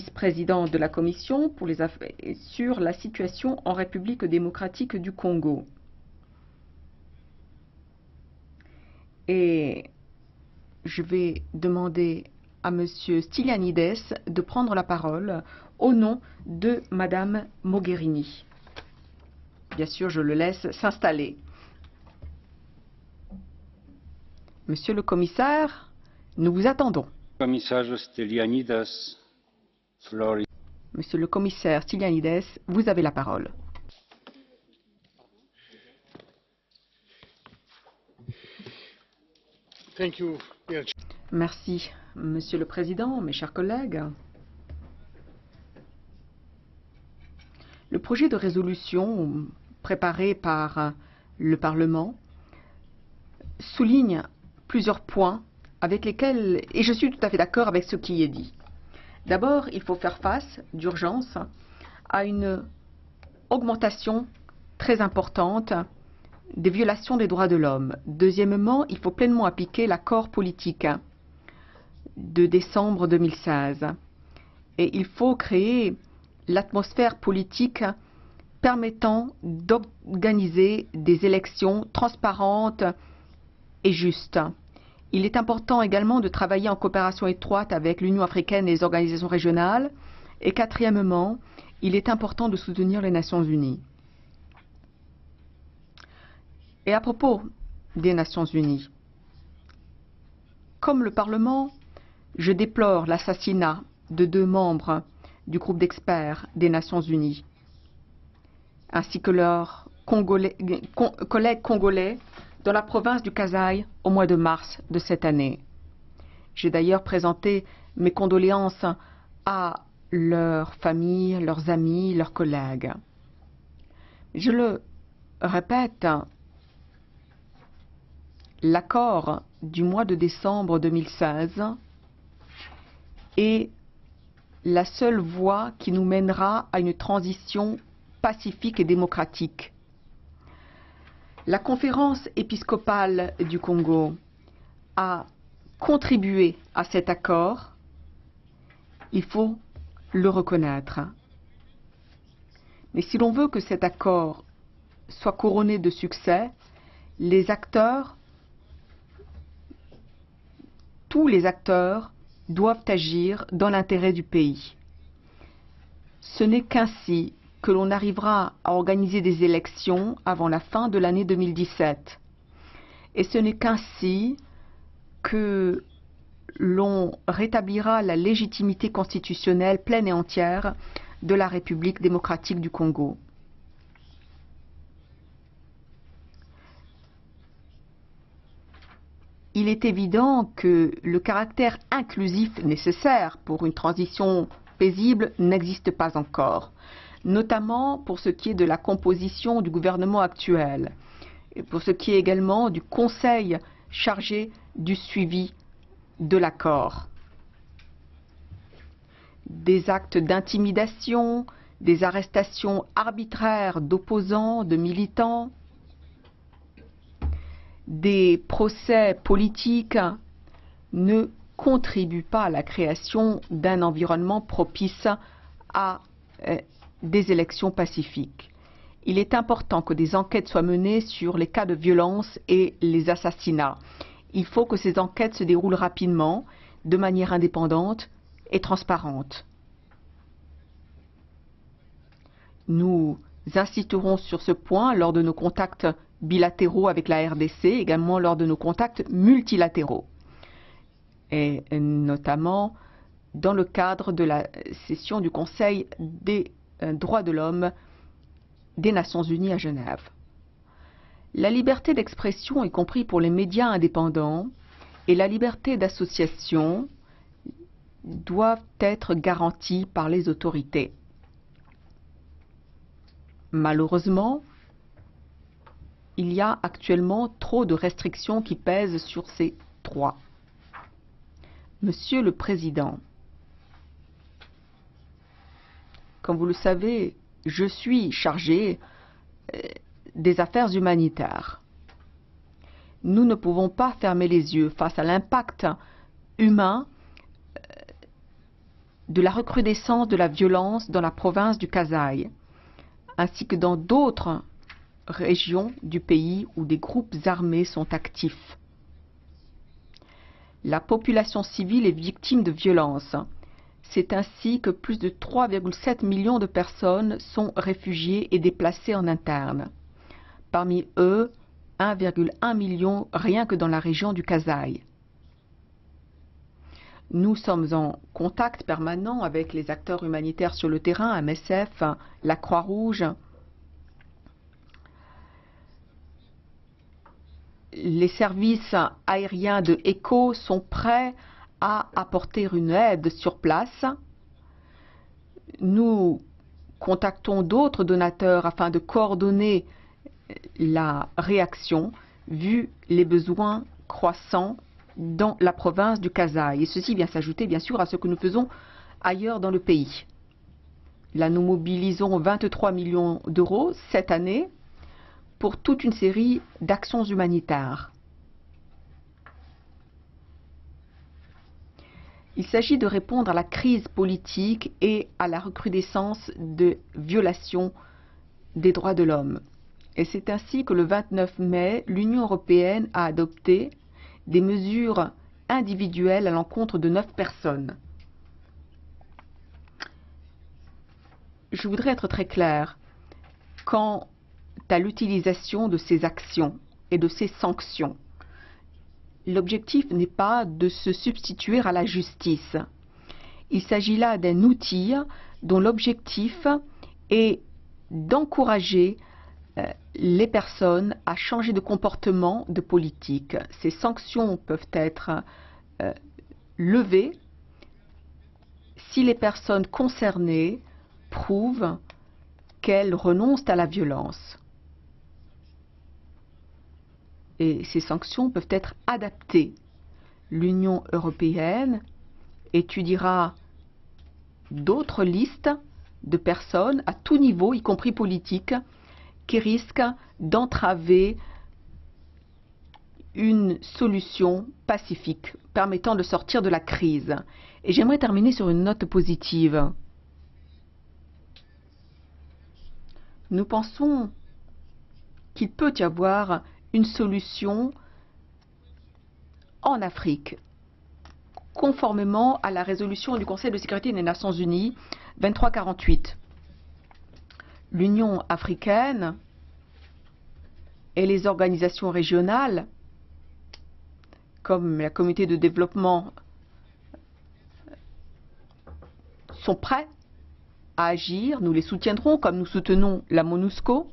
vice-président de la Commission pour les affaires sur la situation en République démocratique du Congo. Et je vais demander à Monsieur Stylianides de prendre la parole au nom de Madame Mogherini. Bien sûr, je le laisse s'installer. Monsieur le commissaire, nous vous attendons. Monsieur le commissaire Stylianides, vous avez la parole. Merci, Monsieur le Président, mes chers collègues. Le projet de résolution préparé par le Parlement souligne plusieurs points avec lesquels, et je suis tout à fait d'accord avec ce qui est dit. D'abord, il faut faire face d'urgence à une augmentation très importante des violations des droits de l'homme. Deuxièmement, il faut pleinement appliquer l'accord politique de décembre 2016. Et il faut créer l'atmosphère politique permettant d'organiser des élections transparentes et justes. Il est important également de travailler en coopération étroite avec l'Union africaine et les organisations régionales. Et quatrièmement, il est important de soutenir les Nations unies. Et à propos des Nations unies, comme le Parlement, je déplore l'assassinat de 2 membres du groupe d'experts des Nations unies, ainsi que leurs collègues congolais dans la province du Kasai au mois de mars de cette année. J'ai d'ailleurs présenté mes condoléances à leurs familles, leurs amis, leurs collègues. Je le répète, l'accord du mois de décembre 2016 est la seule voie qui nous mènera à une transition pacifique et démocratique. La conférence épiscopale du Congo a contribué à cet accord. Il faut le reconnaître. Mais si l'on veut que cet accord soit couronné de succès, les acteurs, tous les acteurs, doivent agir dans l'intérêt du pays. Ce n'est qu'ainsi que l'on arrivera à organiser des élections avant la fin de l'année 2017. Et ce n'est qu'ainsi que l'on rétablira la légitimité constitutionnelle pleine et entière de la République démocratique du Congo. Il est évident que le caractère inclusif nécessaire pour une transition paisible n'existe pas encore, notamment pour ce qui est de la composition du gouvernement actuel et pour ce qui est également du Conseil chargé du suivi de l'accord. Des actes d'intimidation, des arrestations arbitraires d'opposants, de militants, des procès politiques ne contribuent pas à la création d'un environnement propice à des élections pacifiques. Il est important que des enquêtes soient menées sur les cas de violence et les assassinats. Il faut que ces enquêtes se déroulent rapidement, de manière indépendante et transparente. Nous insisterons sur ce point lors de nos contacts bilatéraux avec la RDC, également lors de nos contacts multilatéraux, et notamment dans le cadre de la session du Conseil des droits de l'homme des Nations unies à Genève. La liberté d'expression, y compris pour les médias indépendants, et la liberté d'association doivent être garanties par les autorités. Malheureusement, il y a actuellement trop de restrictions qui pèsent sur ces droits. Monsieur le Président, comme vous le savez, je suis chargé des affaires humanitaires. Nous ne pouvons pas fermer les yeux face à l'impact humain de la recrudescence de la violence dans la province du Kasaï, ainsi que dans d'autres régions du pays où des groupes armés sont actifs. La population civile est victime de violences. C'est ainsi que plus de 3,7 millions de personnes sont réfugiées et déplacées en interne. Parmi eux, 1,1 million rien que dans la région du Kasaï. Nous sommes en contact permanent avec les acteurs humanitaires sur le terrain, MSF, la Croix-Rouge. Les services aériens de ECHO sont prêts à apporter une aide sur place. Nous contactons d'autres donateurs afin de coordonner la réaction vu les besoins croissants dans la province du Kasaï. Et ceci vient s'ajouter bien sûr à ce que nous faisons ailleurs dans le pays. Là, nous mobilisons 23 millions d'euros cette année pour toute une série d'actions humanitaires. Il s'agit de répondre à la crise politique et à la recrudescence de violations des droits de l'homme. Et c'est ainsi que le 29 mai, l'Union européenne a adopté des mesures individuelles à l'encontre de 9 personnes. Je voudrais être très clair quant à l'utilisation de ces actions et de ces sanctions. L'objectif n'est pas de se substituer à la justice. Il s'agit là d'un outil dont l'objectif est d'encourager les personnes à changer de comportement de politique. Ces sanctions peuvent être levées si les personnes concernées prouvent qu'elles renoncent à la violence. Et ces sanctions peuvent être adaptées. L'Union européenne étudiera d'autres listes de personnes à tout niveau, y compris politique, qui risquent d'entraver une solution pacifique permettant de sortir de la crise. Et j'aimerais terminer sur une note positive. Nous pensons qu'il peut y avoir une solution en Afrique, conformément à la résolution du Conseil de sécurité des Nations Unies 2348. L'Union africaine et les organisations régionales, comme la communauté de développement, sont prêts à agir. Nous les soutiendrons comme nous soutenons la MONUSCO.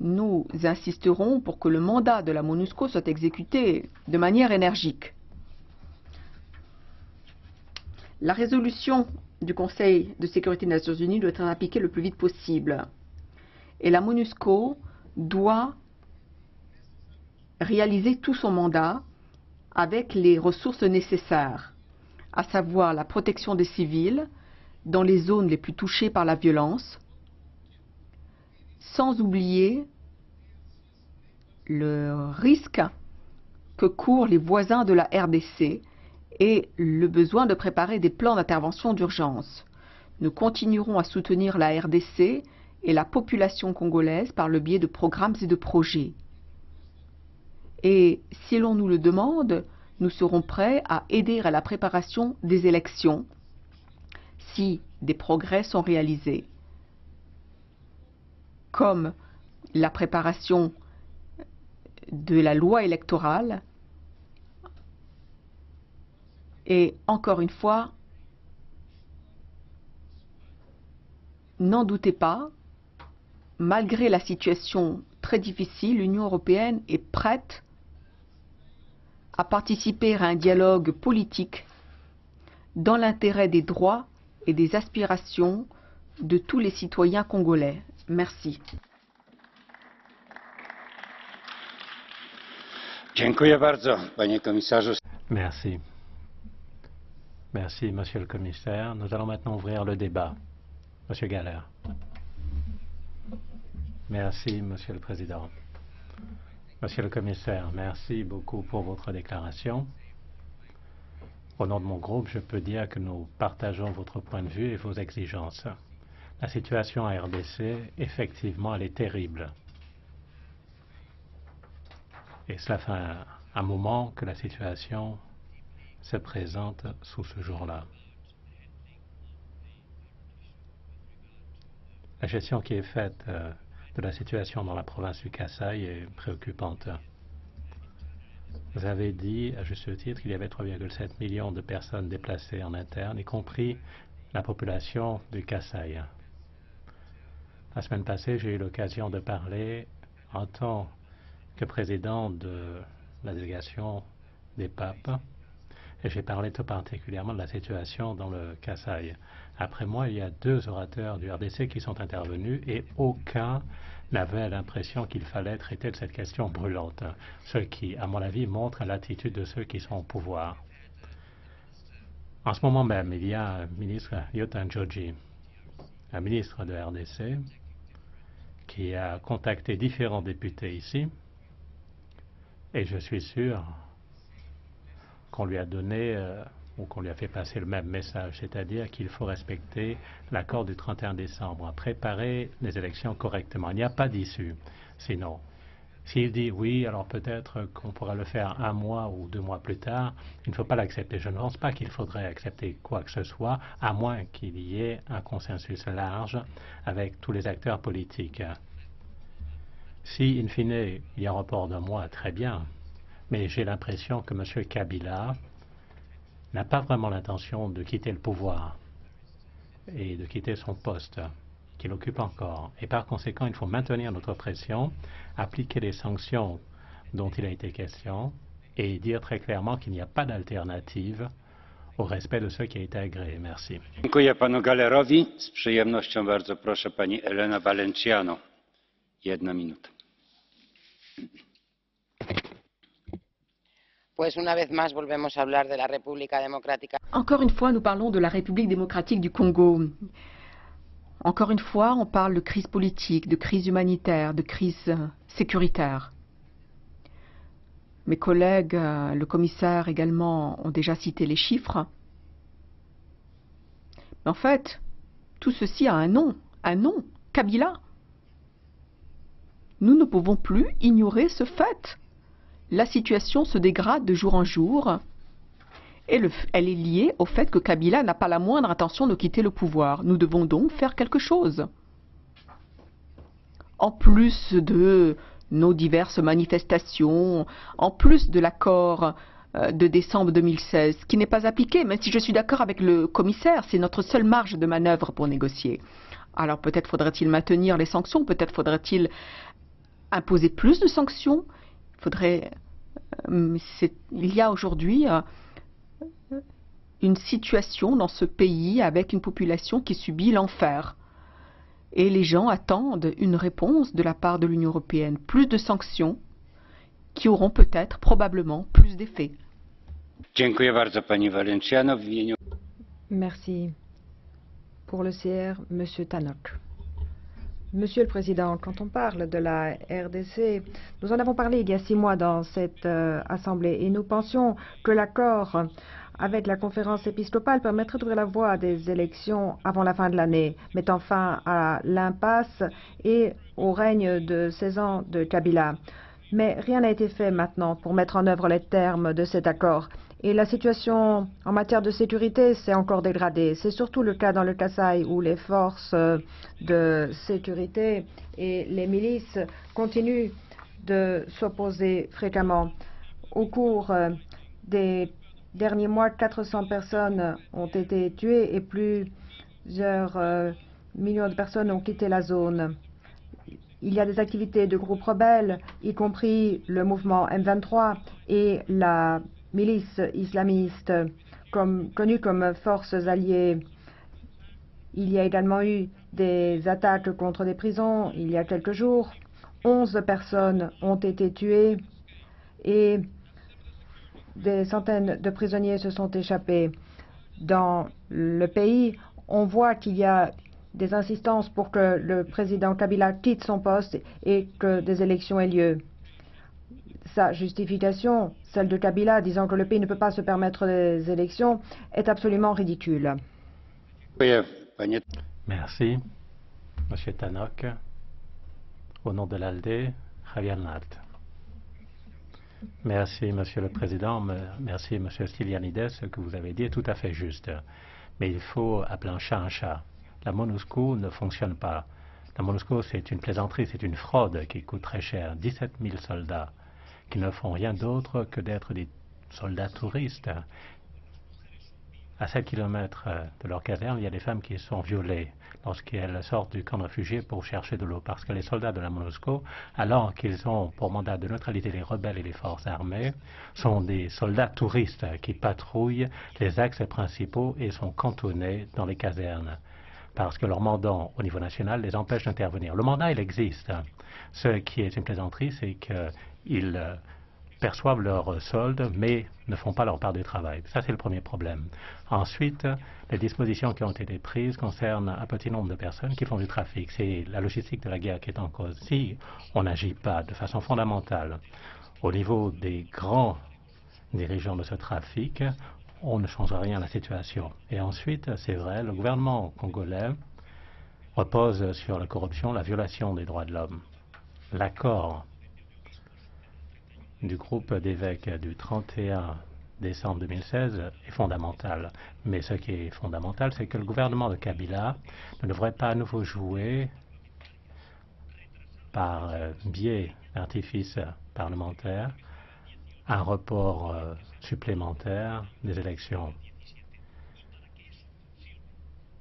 Nous insisterons pour que le mandat de la MONUSCO soit exécuté de manière énergique. La résolution du Conseil de sécurité des Nations Unies doit être appliquée le plus vite possible. Et la MONUSCO doit réaliser tout son mandat avec les ressources nécessaires, à savoir la protection des civils dans les zones les plus touchées par la violence, sans oublier le risque que courent les voisins de la RDC et le besoin de préparer des plans d'intervention d'urgence. Nous continuerons à soutenir la RDC et la population congolaise par le biais de programmes et de projets. Et si l'on nous le demande, nous serons prêts à aider à la préparation des élections si des progrès sont réalisés, comme la préparation de la loi électorale. Et encore une fois, n'en doutez pas, malgré la situation très difficile, l'Union européenne est prête à participer à un dialogue politique dans l'intérêt des droits et des aspirations de tous les citoyens congolais. Merci. Merci. Merci, Monsieur le Commissaire. Nous allons maintenant ouvrir le débat. Monsieur Galler. Merci, Monsieur le Président. Monsieur le Commissaire, merci beaucoup pour votre déclaration. Au nom de mon groupe, je peux dire que nous partageons votre point de vue et vos exigences. La situation à RDC, effectivement, elle est terrible. Et cela fait un moment que la situation se présente sous ce jour-là. La gestion qui est faite de la situation dans la province du Kasaï est préoccupante. Vous avez dit, à juste titre, qu'il y avait 3,7 millions de personnes déplacées en interne, y compris la population du Kasaï. La semaine passée, j'ai eu l'occasion de parler en tant que président de la délégation des papes, et j'ai parlé tout particulièrement de la situation dans le Kasaï. Après moi, il y a 2 orateurs du RDC qui sont intervenus et aucun n'avait l'impression qu'il fallait traiter de cette question brûlante, ce qui, à mon avis, montre l'attitude de ceux qui sont au pouvoir. En ce moment même, il y a un ministre, Yotan Joji, un ministre de RDC, qui a contacté différents députés ici, et je suis sûr qu'on lui a donné ou qu'on lui a fait passer le même message, c'est-à-dire qu'il faut respecter l'accord du 31 décembre, préparer les élections correctement. Il n'y a pas d'issue. Sinon, s'il dit oui, alors peut-être qu'on pourra le faire 1 mois ou 2 mois plus tard, il ne faut pas l'accepter. Je ne pense pas qu'il faudrait accepter quoi que ce soit, à moins qu'il y ait un consensus large avec tous les acteurs politiques. Si, in fine, il y a un report d'1 mois, très bien. Mais j'ai l'impression que M. Kabila n'a pas vraiment l'intention de quitter le pouvoir et de quitter son poste qu'il occupe encore. Et par conséquent, il faut maintenir notre pression, appliquer les sanctions dont il a été question et dire très clairement qu'il n'y a pas d'alternative au respect de ce qui a été agréé. Merci. Dziękuję panu Gahlerowi. Z przyjemnością bardzo proszę pani Elena Valenciano. 1 minuta. Pues una vez más volvemos a hablar de la República Democrática. Encore une fois, nous parlons de la République démocratique du Congo. Encore une fois, on parle de crise politique, de crise humanitaire, de crise sécuritaire. Mes collègues, le commissaire également, ont déjà cité les chiffres. Mais en fait, tout ceci a un nom, Kabila. Nous ne pouvons plus ignorer ce fait. La situation se dégrade de jour en jour et elle est liée au fait que Kabila n'a pas la moindre intention de quitter le pouvoir. Nous devons donc faire quelque chose. En plus de nos diverses manifestations, en plus de l'accord de décembre 2016, qui n'est pas appliqué, même si je suis d'accord avec le commissaire, c'est notre seule marge de manœuvre pour négocier. Alors peut-être faudrait-il maintenir les sanctions, peut-être faudrait-il imposer plus de sanctions. Il y a aujourd'hui une situation dans ce pays avec une population qui subit l'enfer. Et les gens attendent une réponse de la part de l'Union européenne. Plus de sanctions qui auront peut-être, probablement, plus d'effets. Merci. Pour le CR, M. Tannock. Monsieur le Président, quand on parle de la RDC, nous en avons parlé il y a 6 mois dans cette Assemblée et nous pensions que l'accord avec la conférence épiscopale permettrait d'ouvrir la voie à des élections avant la fin de l'année, mettant fin à l'impasse et au règne de 16 ans de Kabila. Mais rien n'a été fait maintenant pour mettre en œuvre les termes de cet accord. Et la situation en matière de sécurité s'est encore dégradée. C'est surtout le cas dans le Kasaï où les forces de sécurité et les milices continuent de s'opposer fréquemment. Au cours des derniers mois, 400 personnes ont été tuées et plusieurs millions de personnes ont quitté la zone. Il y a des activités de groupes rebelles, y compris le mouvement M23 et la milice islamiste, connue comme forces alliées. Il y a également eu des attaques contre des prisons il y a quelques jours. 11 personnes ont été tuées et des centaines de prisonniers se sont échappés. Dans le pays, on voit qu'il y a des insistances pour que le président Kabila quitte son poste et que des élections aient lieu. sa justification, celle de Kabila, disant que le pays ne peut pas se permettre des élections, est absolument ridicule. Merci. Monsieur Tannock, au nom de l'ALDE, Javier Nart. Merci, Monsieur le Président. Merci, Monsieur Stylianides. Ce que vous avez dit est tout à fait juste. Mais il faut appeler un chat un chat. La MONUSCO ne fonctionne pas. La MONUSCO, c'est une plaisanterie, c'est une fraude qui coûte très cher. 17 000 soldats qui ne font rien d'autre que d'être des soldats touristes. À 7 kilomètres de leur caserne, il y a des femmes qui sont violées lorsqu'elles sortent du camp de réfugiés pour chercher de l'eau. Parce que les soldats de la MONUSCO, alors qu'ils ont pour mandat de neutraliser les rebelles et les forces armées, sont des soldats touristes qui patrouillent les axes principaux et sont cantonnés dans les casernes. Parce que leur mandat au niveau national les empêche d'intervenir. Le mandat, il existe. Ce qui est une plaisanterie, c'est qu'ils perçoivent leur solde, mais ne font pas leur part du travail. Ça, c'est le premier problème. Ensuite, les dispositions qui ont été prises concernent un petit nombre de personnes qui font du trafic. C'est la logistique de la guerre qui est en cause. Si on n'agit pas de façon fondamentale au niveau des grands dirigeants de ce trafic, on ne changera rien à la situation. Et ensuite, c'est vrai, le gouvernement congolais repose sur la corruption, la violation des droits de l'homme. L'accord du groupe d'évêques du 31 décembre 2016 est fondamental. Mais ce qui est fondamental, c'est que le gouvernement de Kabila ne devrait pas à nouveau jouer par biais d'artifice parlementaire un report supplémentaire des élections.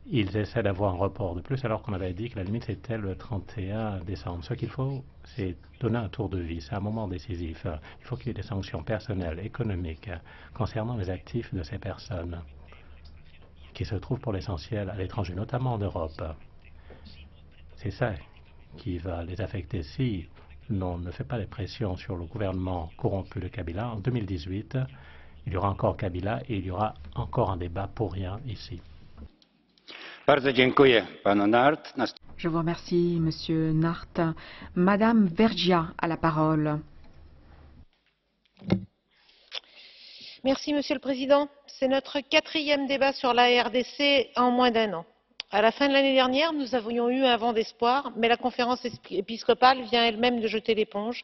Ils essaient d'avoir un report de plus alors qu'on avait dit que la limite c'était le 31 décembre. Ce qu'il faut, c'est donner un tour de vie. C'est un moment décisif. Il faut qu'il y ait des sanctions personnelles, économiques, concernant les actifs de ces personnes qui se trouvent pour l'essentiel à l'étranger, notamment en Europe. C'est ça qui va les affecter. Si l'on ne fait pas de pression sur le gouvernement corrompu de Kabila, en 2018, il y aura encore Kabila et il y aura encore un débat pour rien ici. Je vous remercie, Monsieur Nart. Madame Vergia a la parole. Merci, Monsieur le Président. C'est notre 4e débat sur la RDC en moins d'un an. À la fin de l'année dernière, nous avions eu un vent d'espoir, mais la conférence épiscopale vient elle-même de jeter l'éponge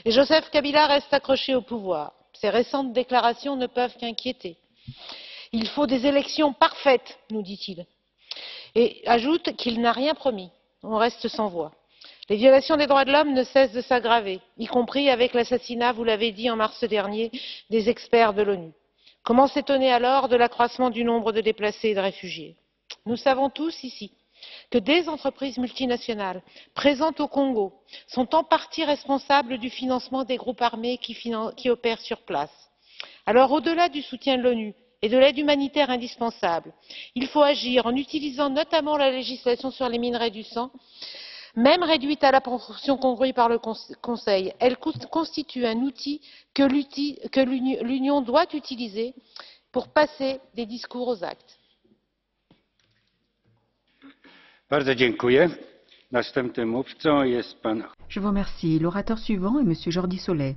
et Joseph Kabila reste accroché au pouvoir. Ses récentes déclarations ne peuvent qu'inquiéter. Il faut des élections parfaites, nous dit-il, et ajoute qu'il n'a rien promis. On reste sans voix. Les violations des droits de l'homme ne cessent de s'aggraver, y compris avec l'assassinat, vous l'avez dit, en mars dernier, des experts de l'ONU. Comment s'étonner alors de l'accroissement du nombre de déplacés et de réfugiés? Nous savons tous ici que des entreprises multinationales présentes au Congo sont en partie responsables du financement des groupes armés qui opèrent sur place. Alors, au-delà du soutien de l'ONU et de l'aide humanitaire indispensable, il faut agir en utilisant notamment la législation sur les minerais du sang, même réduite à la proportion congrue par le Conseil. Elle constitue un outil que l'Union doit utiliser pour passer des discours aux actes. Je vous remercie. L'orateur suivant est Monsieur Jordi Solé.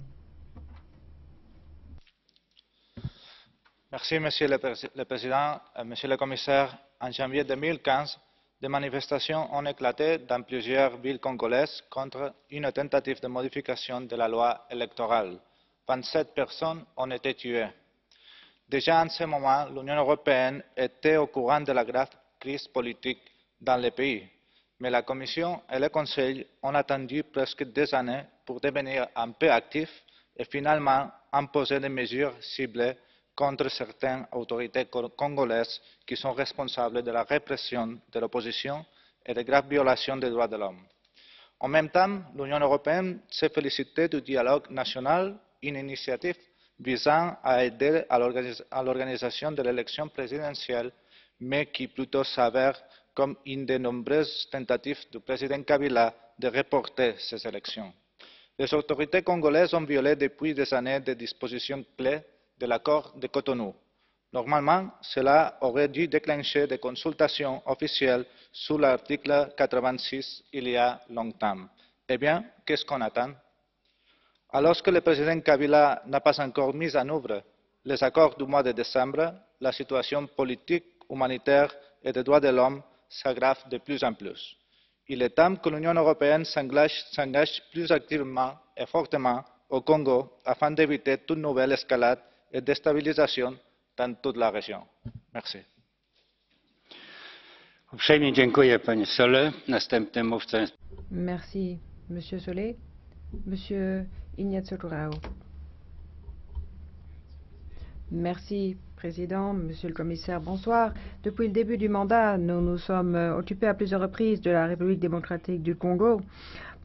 Merci, Monsieur le Président. Monsieur le Commissaire, en janvier 2015, des manifestations ont éclaté dans plusieurs villes congolaises contre une tentative de modification de la loi électorale. 27 personnes ont été tuées. Déjà en ce moment, l'Union européenne était au courant de la grave crise politique dans le pays, mais la Commission et le Conseil ont attendu presque 2 années pour devenir un peu actifs et finalement imposer des mesures ciblées contre certaines autorités congolaises qui sont responsables de la répression de l'opposition et de graves violations des droits de l'homme. En même temps, l'Union européenne s'est félicitée du dialogue national, une initiative visant à aider à l'organisation de l'élection présidentielle, mais qui plutôt s'avère comme une des nombreuses tentatives du président Kabila de reporter ces élections. Les autorités congolaises ont violé depuis des années des dispositions clés de l'accord de Cotonou. Normalement, cela aurait dû déclencher des consultations officielles sous l'article 86 il y a longtemps. Eh bien, qu'est-ce qu'on attend? Alors que le président Kabila n'a pas encore mis en œuvre les accords du mois de décembre, la situation politique, humanitaire et des droits de l'homme s'aggrave de plus en plus. Il est temps que l'Union européenne s'engage plus activement et fortement au Congo afin d'éviter toute nouvelle escalade et déstabilisation dans toute la région. Merci. Uprzejmie dziękuję, panie Sole. Następnym mówcą jest... Merci, Monsieur Solé. Monsieur Ignacio Corrao. Merci, Président, Monsieur le Commissaire, bonsoir. Depuis le début du mandat, nous nous sommes occupés à plusieurs reprises de la République démocratique du Congo.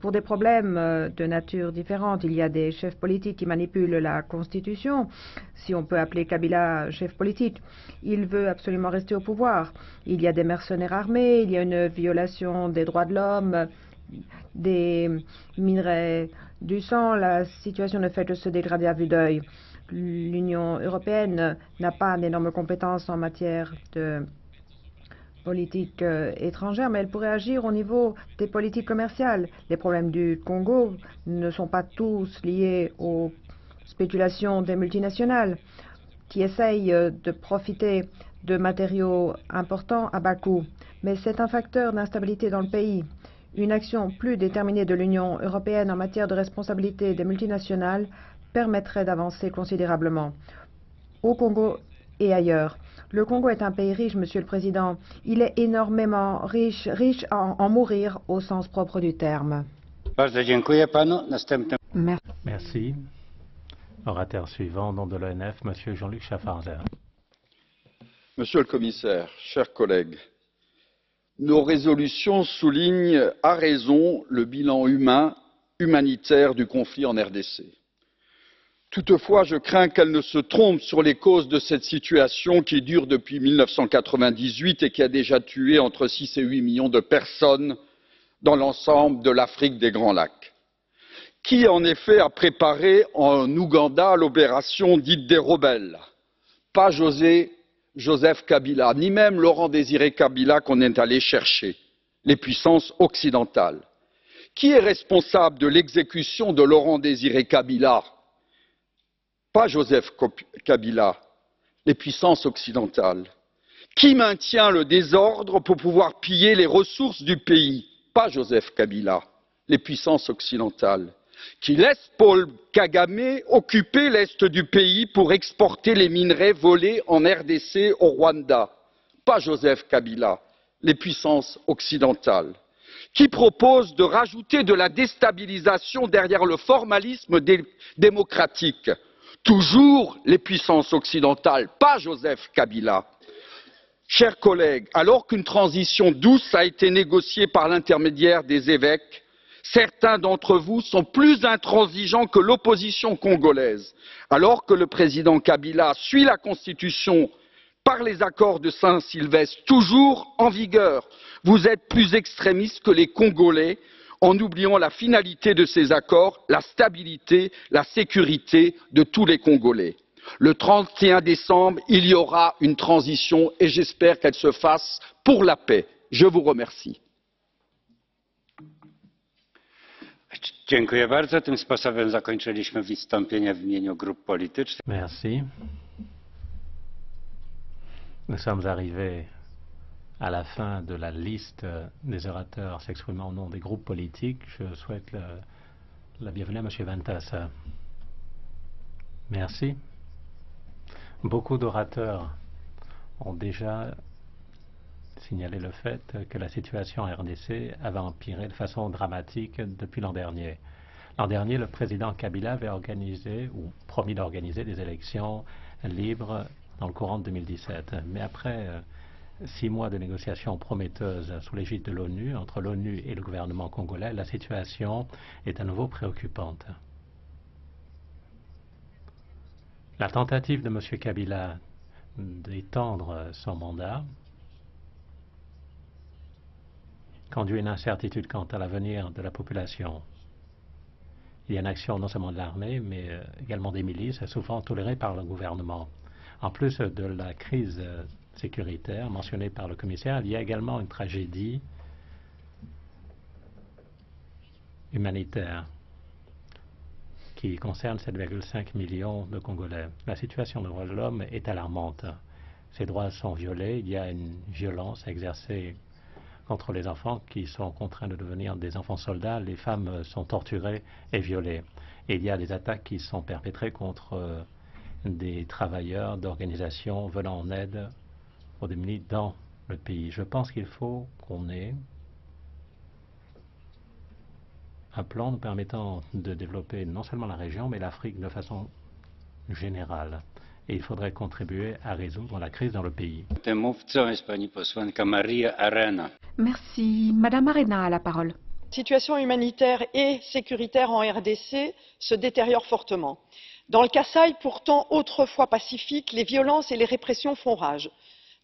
Pour des problèmes de nature différente, il y a des chefs politiques qui manipulent la Constitution, si on peut appeler Kabila chef politique. Il veut absolument rester au pouvoir. Il y a des mercenaires armés, il y a une violation des droits de l'homme, des minerais du sang. La situation ne fait que se dégrader à vue d'œil. L'Union européenne n'a pas d'énormes compétences en matière de politique étrangère, mais elle pourrait agir au niveau des politiques commerciales. Les problèmes du Congo ne sont pas tous liés aux spéculations des multinationales qui essayent de profiter de matériaux importants à bas coût. Mais c'est un facteur d'instabilité dans le pays. Une action plus déterminée de l'Union européenne en matière de responsabilité des multinationales permettrait d'avancer considérablement au Congo et ailleurs. Le Congo est un pays riche, Monsieur le Président. Il est énormément riche en mourir au sens propre du terme. Merci. Orateur suivant, au nom de l'ONF, Monsieur Jean-Luc Schaffhauser. Monsieur le Commissaire, chers collègues, nos résolutions soulignent à raison le bilan humanitaire du conflit en RDC. Toutefois, je crains qu'elle ne se trompe sur les causes de cette situation qui dure depuis 1998 et qui a déjà tué entre 6 et 8 millions de personnes dans l'ensemble de l'Afrique des Grands Lacs. Qui, en effet, a préparé en Ouganda l'opération dite des rebelles? Pas Joseph Kabila, ni même Laurent-Désiré Kabila qu'on est allé chercher, les puissances occidentales. Qui est responsable de l'exécution de Laurent-Désiré Kabila? Pas Joseph Kabila, les puissances occidentales. Qui maintient le désordre pour pouvoir piller les ressources du pays? Pas Joseph Kabila, les puissances occidentales. Qui laisse Paul Kagame occuper l'est du pays pour exporter les minerais volés en RDC au Rwanda? Pas Joseph Kabila, les puissances occidentales. Qui propose de rajouter de la déstabilisation derrière le formalisme démocratique? Toujours les puissances occidentales, pas Joseph Kabila. Chers collègues, alors qu'une transition douce a été négociée par l'intermédiaire des évêques, certains d'entre vous sont plus intransigeants que l'opposition congolaise. Alors que le président Kabila suit la Constitution par les accords de Saint-Sylvestre, toujours en vigueur, vous êtes plus extrémistes que les Congolais, en oubliant la finalité de ces accords, la stabilité, la sécurité de tous les Congolais. Le 31 décembre, il y aura une transition et j'espère qu'elle se fasse pour la paix. Je vous remercie. Dziękuję bardzo. Tym sposobem zakończyliśmy wystąpienia w imieniu grup politycznych. Merci. Nous sommes arrivés à la fin de la liste des orateurs s'exprimant au nom des groupes politiques. Je souhaite la bienvenue à M. Ventas. Merci. Beaucoup d'orateurs ont déjà signalé le fait que la situation en RDC avait empiré de façon dramatique depuis l'an dernier. L'an dernier, le président Kabila avait organisé ou promis d'organiser des élections libres dans le courant de 2017. Mais après 6 mois de négociations prometteuses sous l'égide de l'ONU, entre l'ONU et le gouvernement congolais, la situation est à nouveau préoccupante. La tentative de M. Kabila d'étendre son mandat conduit à une incertitude quant à l'avenir de la population. Il y a une action non seulement de l'armée, mais également des milices, souvent tolérée par le gouvernement. En plus de la crise sécuritaire mentionnée par le commissaire, il y a également une tragédie humanitaire qui concerne 7,5 millions de Congolais. La situation des droits de l'homme est alarmante. Ces droits sont violés, il y a une violence exercée contre les enfants qui sont contraints de devenir des enfants soldats, les femmes sont torturées et violées. Et il y a des attaques qui sont perpétrées contre des travailleurs d'organisations venant en aide aux démunis dans le pays. Je pense qu'il faut qu'on ait un plan nous permettant de développer non seulement la région, mais l'Afrique de façon générale. Et il faudrait contribuer à résoudre la crise dans le pays. Merci. Madame Arena a la parole. La situation humanitaire et sécuritaire en RDC se détériore fortement. Dans le Kasaï, pourtant autrefois pacifique, les violences et les répressions font rage.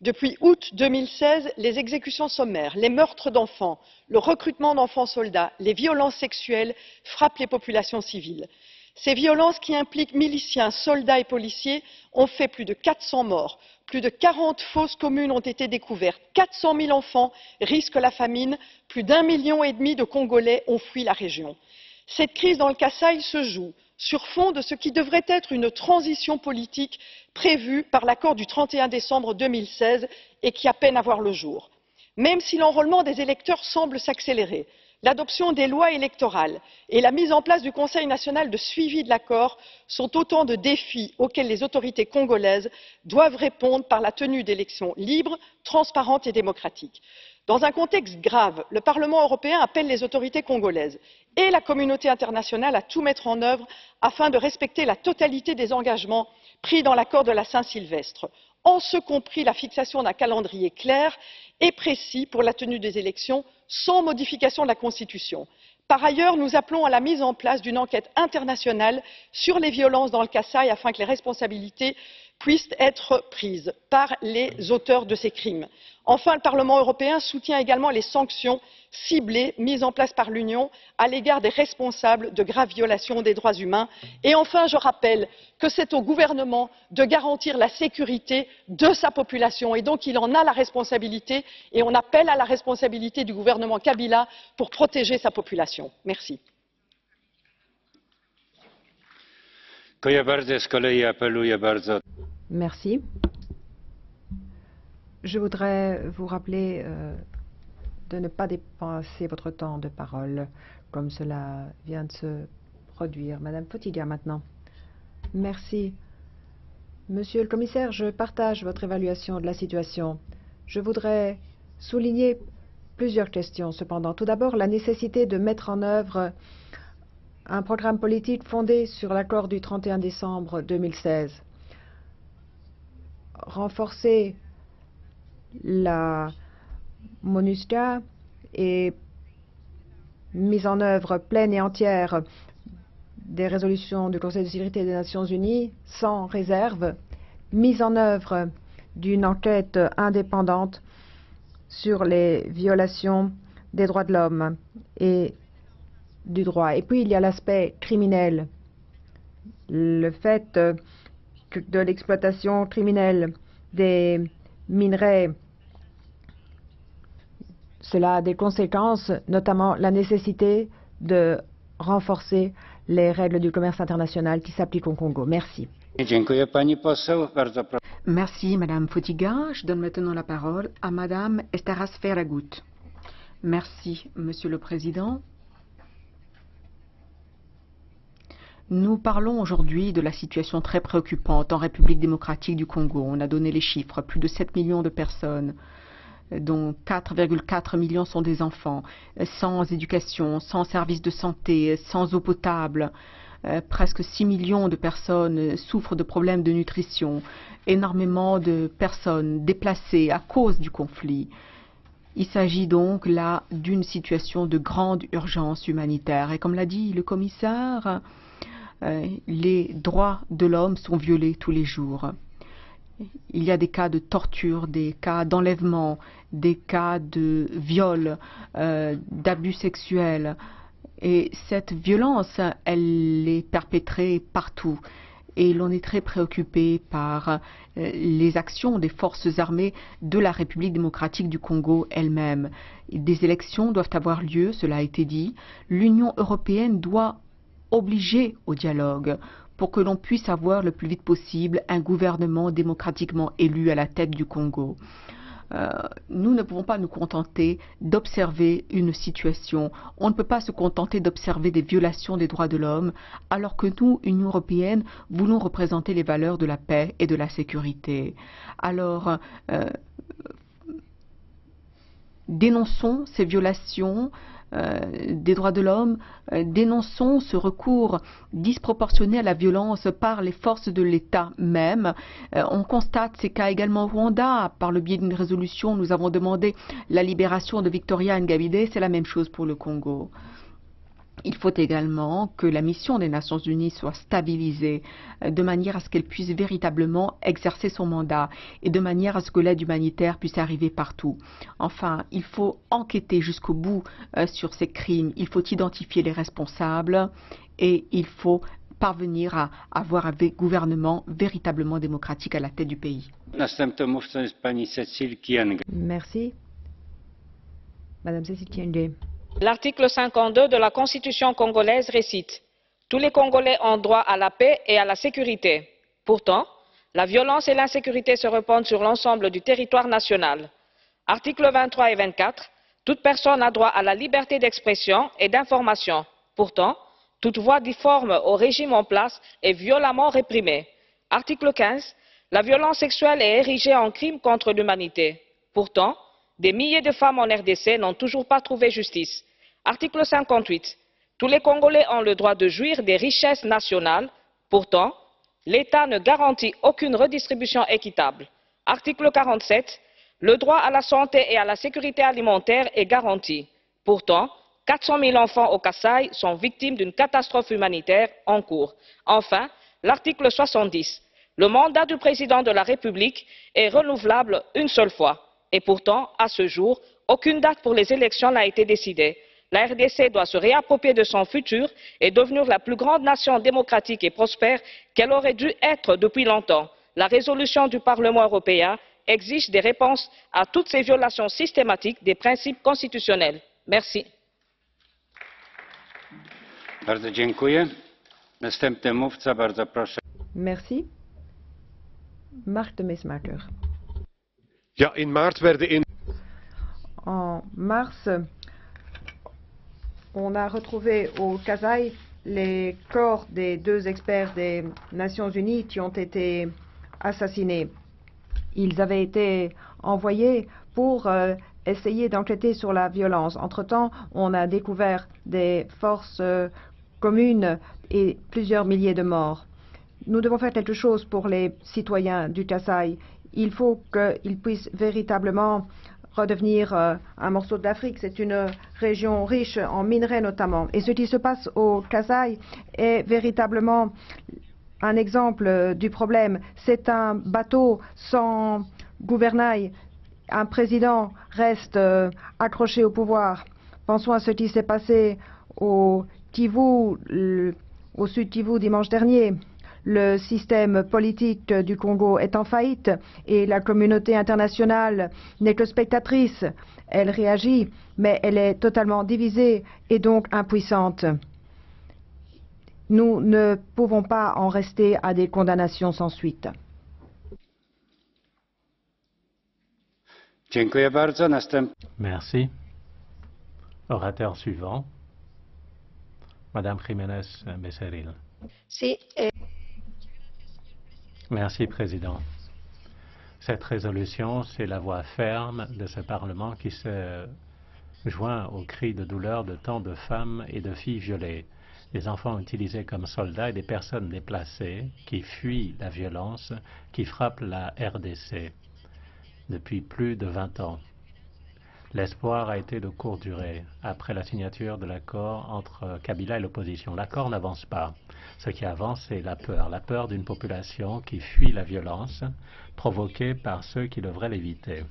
Depuis août 2016, les exécutions sommaires, les meurtres d'enfants, le recrutement d'enfants soldats, les violences sexuelles frappent les populations civiles. Ces violences qui impliquent miliciens, soldats et policiers ont fait plus de 400 morts, plus de 40 fosses communes ont été découvertes, 400 000 enfants risquent la famine, plus d'1,5 million de Congolais ont fui la région. Cette crise dans le Kasaï se joue sur fond de ce qui devrait être une transition politique prévue par l'accord du 31 décembre 2016 et qui a peine à voir le jour. Même si l'enrôlement des électeurs semble s'accélérer, l'adoption des lois électorales et la mise en place du Conseil national de suivi de l'accord sont autant de défis auxquels les autorités congolaises doivent répondre par la tenue d'élections libres, transparentes et démocratiques. Dans un contexte grave, le Parlement européen appelle les autorités congolaises et la communauté internationale à tout mettre en œuvre afin de respecter la totalité des engagements pris dans l'accord de la Saint-Sylvestre, en ce compris la fixation d'un calendrier clair et précis pour la tenue des élections sans modification de la Constitution. Par ailleurs, nous appelons à la mise en place d'une enquête internationale sur les violences dans le Kasaï afin que les responsabilités puissent être prises par les auteurs de ces crimes. Enfin, le Parlement européen soutient également les sanctions ciblées mises en place par l'Union à l'égard des responsables de graves violations des droits humains. Et enfin, je rappelle que c'est au gouvernement de garantir la sécurité de sa population et donc il en a la responsabilité et on appelle à la responsabilité du gouvernement Kabila pour protéger sa population. Merci. Merci. Je voudrais vous rappeler de ne pas dépasser votre temps de parole, comme cela vient de se produire. Madame Fotiga, maintenant. Merci. Monsieur le commissaire, je partage votre évaluation de la situation. Je voudrais souligner plusieurs questions, cependant. Tout d'abord, la nécessité de mettre en œuvre un programme politique fondé sur l'accord du 31 décembre 2016. Renforcer la MONUSCA et mise en œuvre pleine et entière des résolutions du Conseil de sécurité des Nations Unies sans réserve, mise en œuvre d'une enquête indépendante sur les violations des droits de l'homme et du droit. Et puis il y a l'aspect criminel, le fait de l'exploitation criminelle des minerais. Cela a des conséquences, notamment la nécessité de renforcer les règles du commerce international qui s'appliquent au Congo. Merci. Merci, Madame Fotiga. Je donne maintenant la parole à Madame Estaras Ferragut. Merci, Monsieur le Président. Nous parlons aujourd'hui de la situation très préoccupante en République démocratique du Congo. On a donné les chiffres, plus de 7 millions de personnes, dont 4,4 millions sont des enfants, sans éducation, sans service de santé, sans eau potable. Presque 6 millions de personnes souffrent de problèmes de nutrition, énormément de personnes déplacées à cause du conflit. Il s'agit donc là d'une situation de grande urgence humanitaire. Et comme l'a dit le commissaire, les droits de l'homme sont violés tous les jours. Il y a des cas de torture, des cas d'enlèvement, des cas de viol, d'abus sexuels. Et cette violence, elle est perpétrée partout. Et l'on est très préoccupé par les actions des forces armées de la République démocratique du Congo elle-même. Des élections doivent avoir lieu, cela a été dit. L'Union européenne doit obligés au dialogue pour que l'on puisse avoir le plus vite possible un gouvernement démocratiquement élu à la tête du Congo. Nous ne pouvons pas nous contenter d'observer une situation. On ne peut pas se contenter d'observer des violations des droits de l'homme, alors que nous, Union européenne, voulons représenter les valeurs de la paix et de la sécurité. Alors, dénonçons ces violations des droits de l'homme, dénonçons ce recours disproportionné à la violence par les forces de l'État même. On constate ces cas également au Rwanda. Par le biais d'une résolution, nous avons demandé la libération de Victoria Ingabire. C'est la même chose pour le Congo. Il faut également que la mission des Nations Unies soit stabilisée de manière à ce qu'elle puisse véritablement exercer son mandat et de manière à ce que l'aide humanitaire puisse arriver partout. Enfin, il faut enquêter jusqu'au bout sur ces crimes. Il faut identifier les responsables et il faut parvenir à avoir un gouvernement véritablement démocratique à la tête du pays. Merci. Madame Cécile Kienge. L'article 52 de la Constitution congolaise récite « Tous les Congolais ont droit à la paix et à la sécurité ». Pourtant, la violence et l'insécurité se répandent sur l'ensemble du territoire national. Articles 23 et 24 « Toute personne a droit à la liberté d'expression et d'information ». Pourtant, toute voix difforme au régime en place est violemment réprimée. Article 15 « La violence sexuelle est érigée en crime contre l'humanité ». Pourtant, des milliers de femmes en RDC n'ont toujours pas trouvé justice. Article 58. Tous les Congolais ont le droit de jouir des richesses nationales. Pourtant, l'État ne garantit aucune redistribution équitable. Article 47. Le droit à la santé et à la sécurité alimentaire est garanti. Pourtant, 400 000 enfants au Kasaï sont victimes d'une catastrophe humanitaire en cours. Enfin, l'article 70. Le mandat du président de la République est renouvelable une seule fois. Et pourtant, à ce jour, aucune date pour les élections n'a été décidée. La RDC doit se réapproprier de son futur et devenir la plus grande nation démocratique et prospère qu'elle aurait dû être depuis longtemps. La résolution du Parlement européen exige des réponses à toutes ces violations systématiques des principes constitutionnels. Merci. Merci. Marc de Mesmaker. Ja, in maart werden En mars, on a retrouvé au Kasaï les corps des 2 experts des Nations Unies qui ont été assassinés. Ils avaient été envoyés pour essayer d'enquêter sur la violence. Entre-temps, on a découvert des forces communes et plusieurs milliers de morts. Nous devons faire quelque chose pour les citoyens du Kasaï. Il faut qu'ils puissent véritablement redevenir un morceau de l'Afrique. C'est une région riche en minerais notamment. Et ce qui se passe au Kasaï est véritablement un exemple du problème. C'est un bateau sans gouvernail. Un président reste accroché au pouvoir. Pensons à ce qui s'est passé au Kivu, au sud Kivu dimanche dernier. Le système politique du Congo est en faillite et la communauté internationale n'est que spectatrice. Elle réagit, mais elle est totalement divisée et donc impuissante. Nous ne pouvons pas en rester à des condamnations sans suite. Merci. Orateur suivant, Madame Jiménez Becerril. Merci, Président. Cette résolution, c'est la voix ferme de ce Parlement qui se joint aux cris de douleur de tant de femmes et de filles violées, des enfants utilisés comme soldats et des personnes déplacées qui fuient la violence qui frappe la RDC depuis plus de 20 ans. L'espoir a été de courte durée après la signature de l'accord entre Kabila et l'opposition. L'accord n'avance pas. Ce qui avance, c'est la peur d'une population qui fuit la violence provoquée par ceux qui devraient l'éviter.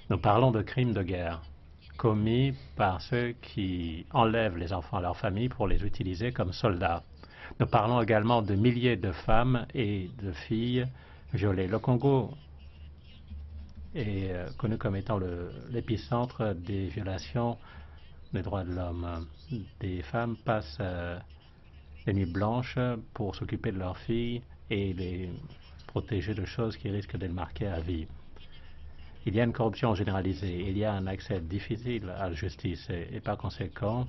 Nous parlons de crimes de guerre commis par ceux qui enlèvent les enfants à leur famille pour les utiliser comme soldats. Nous parlons également de milliers de femmes et de filles violées. Le Congo est connu comme étant l'épicentre des violations des droits de l'homme. Des femmes passent les nuits blanches pour s'occuper de leurs filles et les protéger de choses qui risquent de les marquer à vie. Il y a une corruption généralisée, il y a un accès difficile à la justice et par conséquent,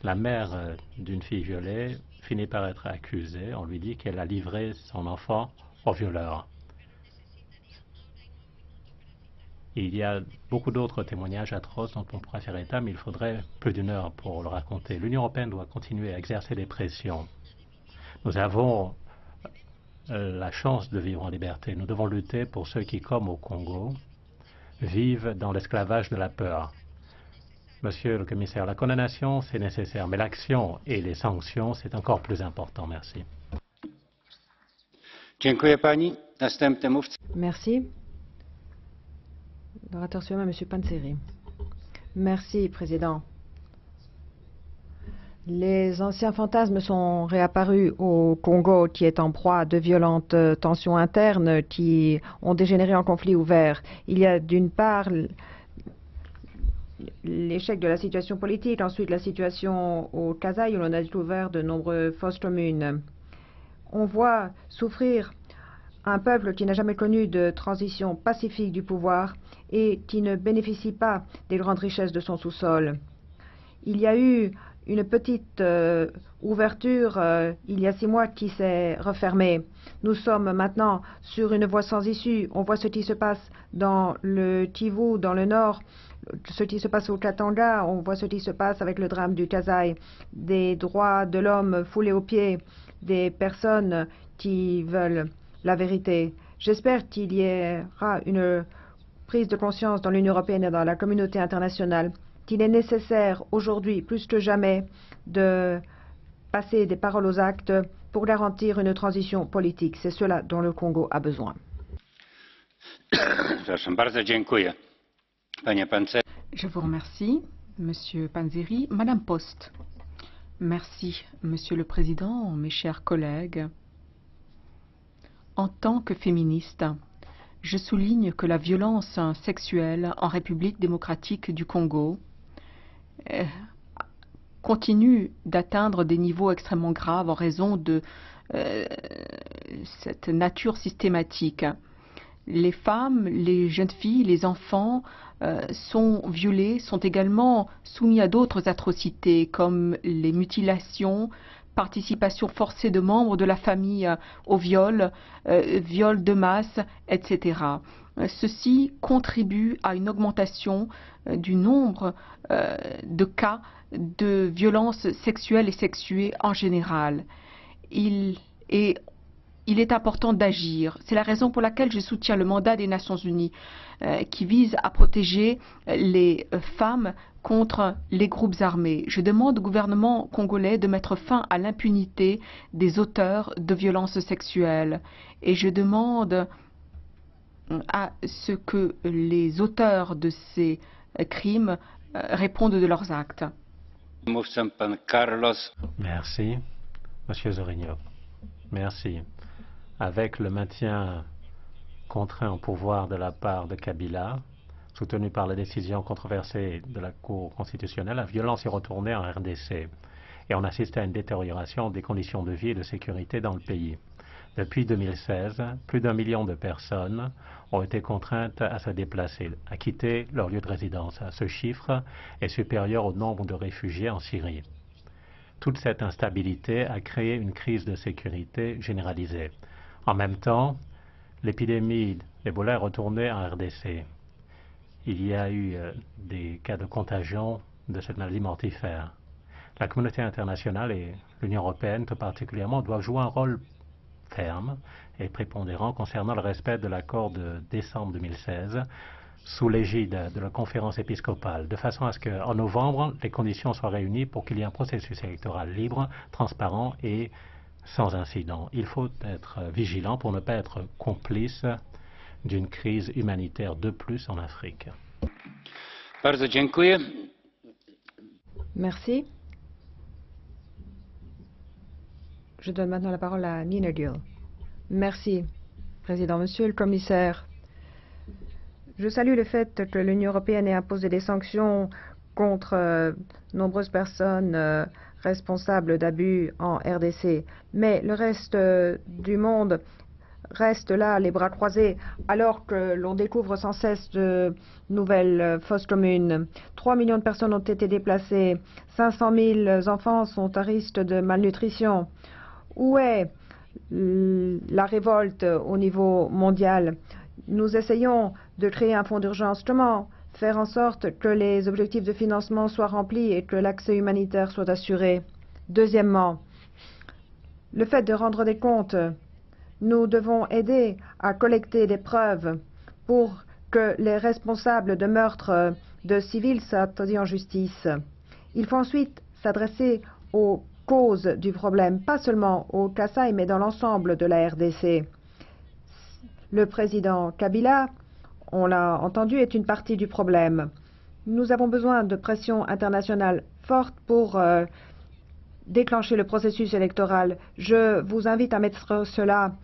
la mère d'une fille violée finit par être accusée. On lui dit qu'elle a livré son enfant au violeur. Il y a beaucoup d'autres témoignages atroces dont on pourrait faire état, mais il faudrait plus d'une heure pour le raconter. L'Union européenne doit continuer à exercer des pressions. Nous avons la chance de vivre en liberté. Nous devons lutter pour ceux qui, comme au Congo, vivent dans l'esclavage de la peur. Monsieur le commissaire, la condamnation, c'est nécessaire, mais l'action et les sanctions, c'est encore plus important. Merci. Merci. L'orateur suivant, M. Panzeri. Merci, Président. Les anciens fantasmes sont réapparus au Congo, qui est en proie à de violentes tensions internes qui ont dégénéré en conflit ouvert. Il y a d'une part l'échec de la situation politique, ensuite la situation au Kasaï où l'on a découvert de nombreuses fausses communes. On voit souffrir un peuple qui n'a jamais connu de transition pacifique du pouvoir et qui ne bénéficie pas des grandes richesses de son sous-sol. Il y a eu une petite ouverture il y a 6 mois qui s'est refermée. Nous sommes maintenant sur une voie sans issue. On voit ce qui se passe dans le Kivu, dans le nord, ce qui se passe au Katanga, on voit ce qui se passe avec le drame du Kasaï, des droits de l'homme foulés aux pieds, des personnes qui veulent la vérité. J'espère qu'il y aura une prise de conscience dans l'Union européenne et dans la communauté internationale qu'il est nécessaire aujourd'hui, plus que jamais, de passer des paroles aux actes pour garantir une transition politique. C'est cela dont le Congo a besoin. Je vous remercie, Monsieur Panzeri. Madame Post. Merci, Monsieur le Président, mes chers collègues. En tant que féministe, je souligne que la violence sexuelle en République démocratique du Congo continue d'atteindre des niveaux extrêmement graves en raison de cette nature systématique. Les femmes, les jeunes filles, les enfants sont violés, sont également soumis à d'autres atrocités comme les mutilations, participation forcée de membres de la famille au viol, viol de masse, etc. Ceci contribue à une augmentation du nombre de cas de violences sexuelles et sexuées en général. Il est important d'agir. C'est la raison pour laquelle je soutiens le mandat des Nations Unies qui vise à protéger les femmes contre les groupes armés. Je demande au gouvernement congolais de mettre fin à l'impunité des auteurs de violences sexuelles et je demande à ce que les auteurs de ces crimes répondent de leurs actes. Merci. Monsieur Zorigno. Merci. Avec le maintien contraint au pouvoir de la part de Kabila, soutenu par la décision controversée de la Cour constitutionnelle, la violence est retournée en RDC et on assiste à une détérioration des conditions de vie et de sécurité dans le pays. Depuis 2016, plus d'1 million de personnes ont été contraintes à se déplacer, à quitter leur lieu de résidence. Ce chiffre est supérieur au nombre de réfugiés en Syrie. Toute cette instabilité a créé une crise de sécurité généralisée. En même temps, l'épidémie d'Ebola est retournée en RDC. Il y a eu des cas de contagion de cette maladie mortifère. La communauté internationale et l'Union européenne tout particulièrement doivent jouer un rôle ferme et prépondérant concernant le respect de l'accord de décembre 2016 sous l'égide de la conférence épiscopale, de façon à ce qu'en novembre, les conditions soient réunies pour qu'il y ait un processus électoral libre, transparent et sans incident. Il faut être vigilant pour ne pas être complice d'une crise humanitaire de plus en Afrique. Merci. Je donne maintenant la parole à Nina Gill. Merci, Président. Monsieur le Commissaire, je salue le fait que l'Union européenne ait imposé des sanctions contre nombreuses personnes responsables d'abus en RDC. Mais le reste du monde reste là, les bras croisés, alors que l'on découvre sans cesse de nouvelles fosses communes. 3 millions de personnes ont été déplacées. 500 000 enfants sont à risque de malnutrition. Où est la révolte au niveau mondial? Nous essayons de créer un fonds d'urgence. Comment faire en sorte que les objectifs de financement soient remplis et que l'accès humanitaire soit assuré? Deuxièmement, le fait de rendre des comptes. Nous devons aider à collecter des preuves pour que les responsables de meurtres de civils soient traduits en justice. Il faut ensuite s'adresser aux causes du problème, pas seulement au Kasaï, mais dans l'ensemble de la RDC. Le président Kabila, on l'a entendu, est une partie du problème. Nous avons besoin de pression internationale forte pour déclencher le processus électoral. Je vous invite à mettre cela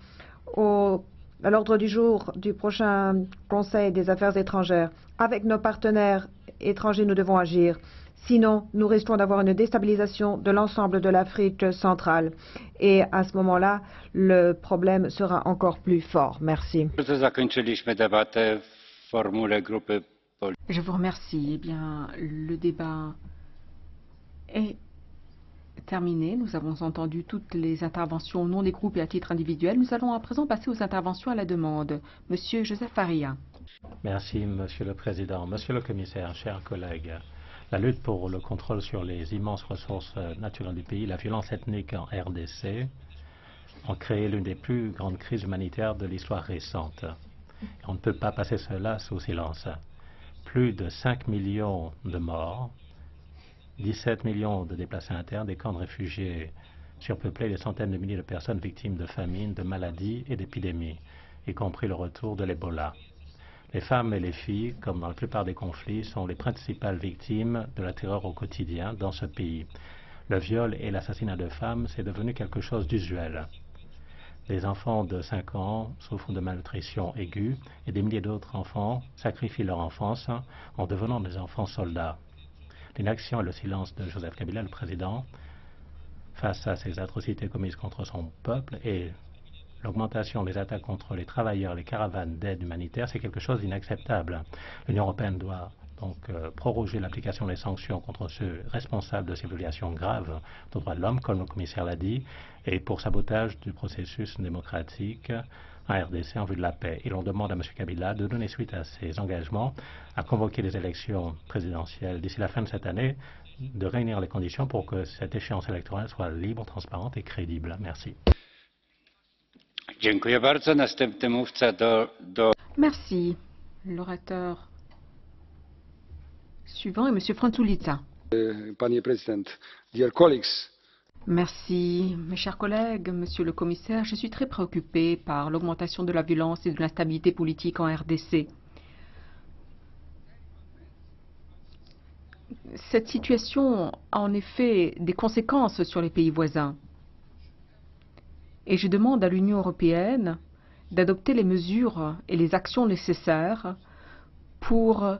à l'ordre du jour du prochain Conseil des affaires étrangères. Avec nos partenaires étrangers, nous devons agir. Sinon, nous risquons d'avoir une déstabilisation de l'ensemble de l'Afrique centrale. Et à ce moment-là, le problème sera encore plus fort. Merci. Je vous remercie. Eh bien, le débat est terminé. Nous avons entendu toutes les interventions au nom des groupes et à titre individuel. Nous allons à présent passer aux interventions à la demande. Monsieur Joseph Faria. Merci, Monsieur le Président. Monsieur le Commissaire, chers collègues, la lutte pour le contrôle sur les immenses ressources naturelles du pays, la violence ethnique en RDC, ont créé l'une des plus grandes crises humanitaires de l'histoire récente. On ne peut pas passer cela sous silence. Plus de 5 millions de morts, 17 millions de déplacés internes, des camps de réfugiés surpeuplés, des centaines de milliers de personnes victimes de famine, de maladies et d'épidémies, y compris le retour de l'Ebola. Les femmes et les filles, comme dans la plupart des conflits, sont les principales victimes de la terreur au quotidien dans ce pays. Le viol et l'assassinat de femmes, c'est devenu quelque chose d'usuel. Des enfants de 5 ans souffrent de malnutrition aiguë et des milliers d'autres enfants sacrifient leur enfance en devenant des enfants soldats. L'inaction et le silence de Joseph Kabila, le président, face à ces atrocités commises contre son peuple et l'augmentation des attaques contre les travailleurs, les caravanes d'aide humanitaire, c'est quelque chose d'inacceptable. L'Union européenne doit donc proroger l'application des sanctions contre ceux responsables de ces violations graves des droits de l'homme, comme le commissaire l'a dit, et pour sabotage du processus démocratique en RDC en vue de la paix. Et l'on demande à M. Kabila de donner suite à ses engagements à convoquer les élections présidentielles d'ici la fin de cette année, de réunir les conditions pour que cette échéance électorale soit libre, transparente et crédible. Merci. Merci. L'orateur suivant est M. Frunzulica. Pani President, dear colleagues. Merci, mes chers collègues, Monsieur le Commissaire. Je suis très préoccupé par l'augmentation de la violence et de l'instabilité politique en RDC. Cette situation a en effet des conséquences sur les pays voisins. Et je demande à l'Union européenne d'adopter les mesures et les actions nécessaires pour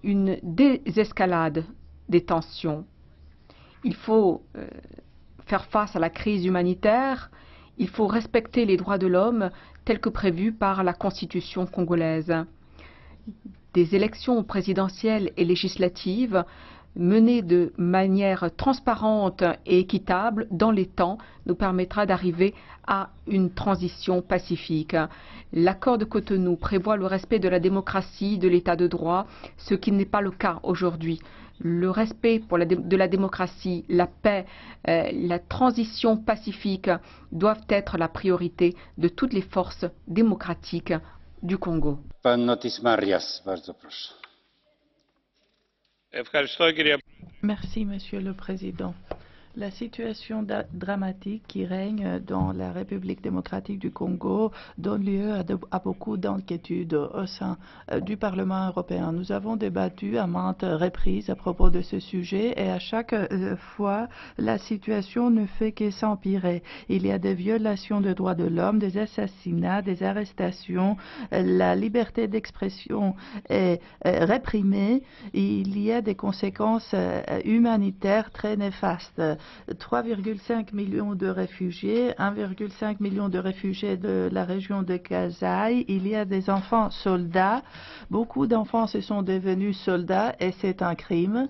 une désescalade des tensions. Il faut faire face à la crise humanitaire, il faut respecter les droits de l'homme tels que prévus par la Constitution congolaise. Des élections présidentielles et législatives menées de manière transparente et équitable dans les temps nous permettra d'arriver à une transition pacifique. L'accord de Cotonou prévoit le respect de la démocratie, de l'état de droit, ce qui n'est pas le cas aujourd'hui. Le respect de la démocratie, la paix, la transition pacifique doivent être la priorité de toutes les forces démocratiques du Congo. Merci, Monsieur le Président. La situation dramatique qui règne dans la République démocratique du Congo donne lieu à beaucoup d'inquiétudes au sein du Parlement européen. Nous avons débattu à maintes reprises à propos de ce sujet et à chaque fois, la situation ne fait que s'empirer. Il y a des violations des droits de l'homme, des assassinats, des arrestations, la liberté d'expression est réprimée, il y a des conséquences humanitaires très néfastes. 3,5 millions de réfugiés, 1,5 million de réfugiés de la région de Kasaï. Il y a des enfants soldats. Beaucoup d'enfants se sont devenus soldats et c'est un crime.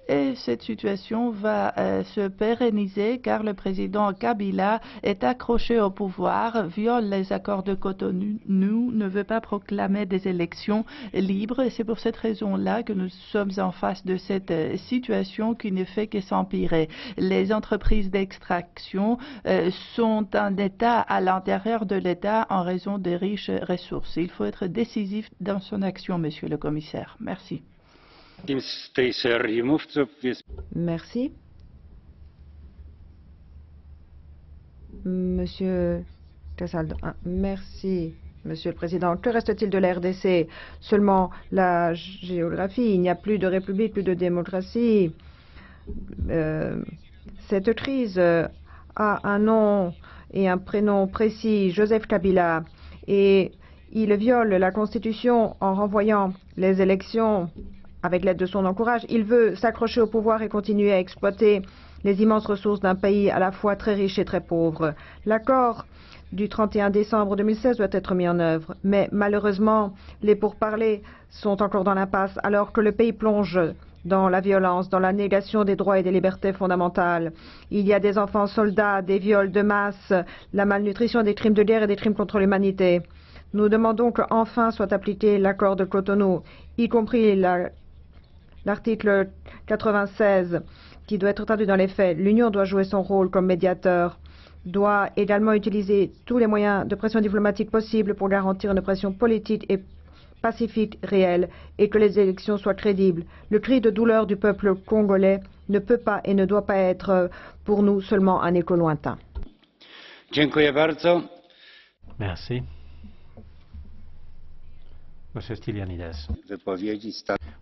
Et cette situation va se pérenniser car le président Kabila est accroché au pouvoir, viole les accords de Cotonou, ne veut pas proclamer des élections libres. Et c'est pour cette raison-là que nous sommes en face de cette situation qui ne fait que s'empirer. Les entreprises d'extraction sont un État à l'intérieur de l'État en raison des riches ressources. Il faut être décisif dans son action, monsieur le commissaire. Merci. Merci. Monsieur Castaldo. Merci, Monsieur le Président. Que reste-t-il de la RDC? Seulement la géographie. Il n'y a plus de république, plus de démocratie. Cette crise a un nom et un prénom précis, Joseph Kabila. Et il viole la Constitution en renvoyant les élections avec l'aide de son entourage. Il veut s'accrocher au pouvoir et continuer à exploiter les immenses ressources d'un pays à la fois très riche et très pauvre. L'accord du 31 décembre 2016 doit être mis en œuvre, mais malheureusement, les pourparlers sont encore dans l'impasse alors que le pays plonge dans la violence, dans la négation des droits et des libertés fondamentales. Il y a des enfants soldats, des viols de masse, la malnutrition, des crimes de guerre et des crimes contre l'humanité. Nous demandons qu'enfin soit appliqué l'accord de Cotonou, y compris l'article 96 qui doit être traduit dans les faits. L'Union doit jouer son rôle comme médiateur, doit également utiliser tous les moyens de pression diplomatique possibles pour garantir une pression politique et pacifique réelle et que les élections soient crédibles. Le cri de douleur du peuple congolais ne peut pas et ne doit pas être pour nous seulement un écho lointain. Merci. Monsieur Stylianides,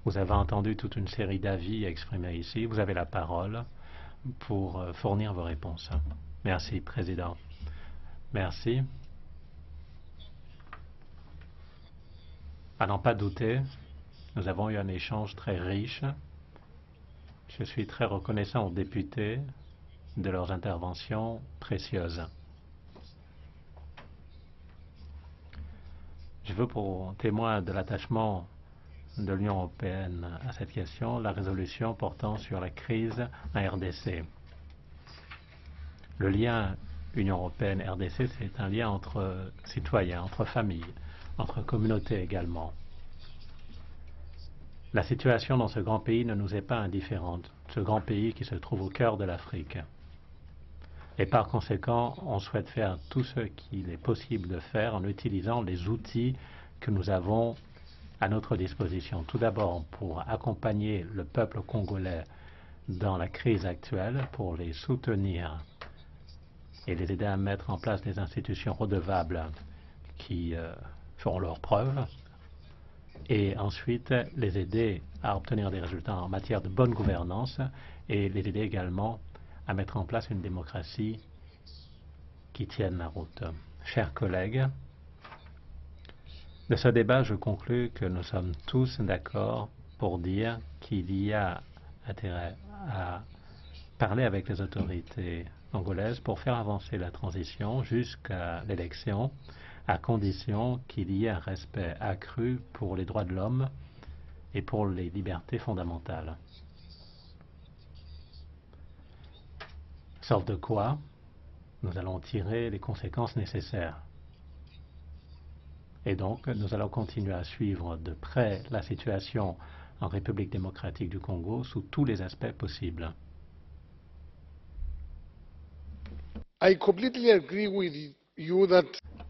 vous avez entendu toute une série d'avis exprimés ici. Vous avez la parole pour fournir vos réponses. Merci, Président. Merci. À n'en pas douter, nous avons eu un échange très riche. Je suis très reconnaissant aux députés de leurs interventions précieuses. Je veux pour témoin de l'attachement de l'Union européenne à cette question la résolution portant sur la crise en RDC. Le lien Union européenne-RDC, c'est un lien entre citoyens, entre familles, entre communautés également. La situation dans ce grand pays ne nous est pas indifférente, ce grand pays qui se trouve au cœur de l'Afrique. Et par conséquent, on souhaite faire tout ce qu'il est possible de faire en utilisant les outils que nous avons à notre disposition. Tout d'abord, pour accompagner le peuple congolais dans la crise actuelle, pour les soutenir et les aider à mettre en place des institutions redevables qui feront leurs preuves, et ensuite les aider à obtenir des résultats en matière de bonne gouvernance et les aider également à mettre en place une démocratie qui tienne la route. Chers collègues, de ce débat, je conclus que nous sommes tous d'accord pour dire qu'il y a intérêt à parler avec les autorités congolaises pour faire avancer la transition jusqu'à l'élection, à condition qu'il y ait un respect accru pour les droits de l'homme et pour les libertés fondamentales. Sauf de quoi, nous allons tirer les conséquences nécessaires. Et donc, nous allons continuer à suivre de près la situation en République démocratique du Congo sous tous les aspects possibles. I completely agree with you that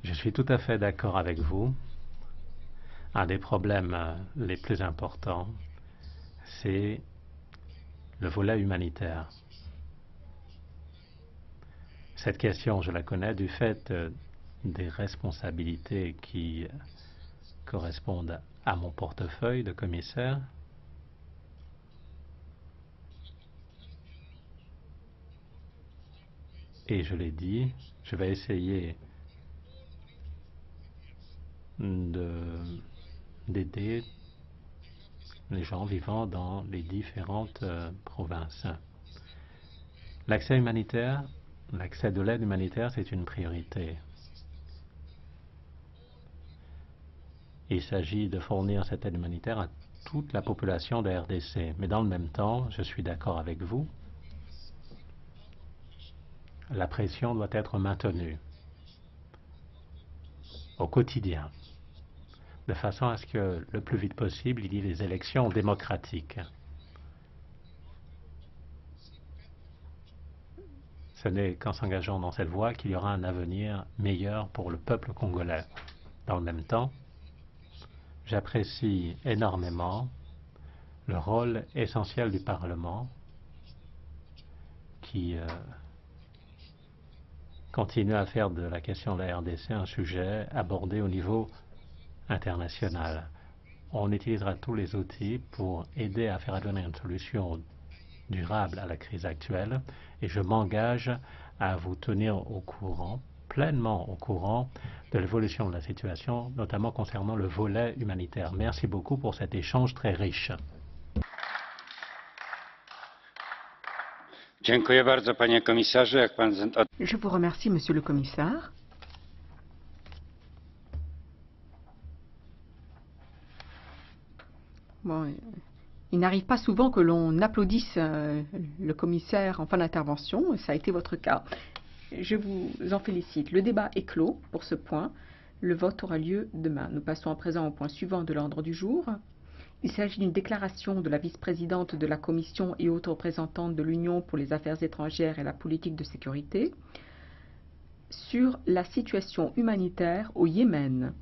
Je suis tout à fait d'accord avec vous. Un des problèmes les plus importants, c'est le volet humanitaire. Cette question, je la connais du fait des responsabilités qui correspondent à mon portefeuille de commissaire. Et je l'ai dit, je vais essayer d'aider les gens vivant dans les différentes provinces. L'accès humanitaire, l'accès de l'aide humanitaire, c'est une priorité. Il s'agit de fournir cette aide humanitaire à toute la population de la RDC. Mais dans le même temps, je suis d'accord avec vous, la pression doit être maintenue au quotidien, de façon à ce que le plus vite possible, il y ait des élections démocratiques. Ce n'est qu'en s'engageant dans cette voie qu'il y aura un avenir meilleur pour le peuple congolais. Dans le même temps, j'apprécie énormément le rôle essentiel du Parlement qui continue à faire de la question de la RDC un sujet abordé au niveau international. On utilisera tous les outils pour aider à faire advenir une solution durable à la crise actuelle et je m'engage à vous tenir au courant, pleinement au courant de l'évolution de la situation, notamment concernant le volet humanitaire. Merci beaucoup pour cet échange très riche. Je vous remercie, Monsieur le Commissaire. Bon, il n'arrive pas souvent que l'on applaudisse le commissaire en fin d'intervention, et ça a été votre cas. Je vous en félicite. Le débat est clos pour ce point. Le vote aura lieu demain. Nous passons à présent au point suivant de l'ordre du jour. Il s'agit d'une déclaration de la vice-présidente de la Commission et haute représentante de l'Union pour les affaires étrangères et la politique de sécurité sur la situation humanitaire au Yémen.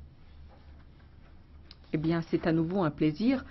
Eh bien, c'est à nouveau un plaisir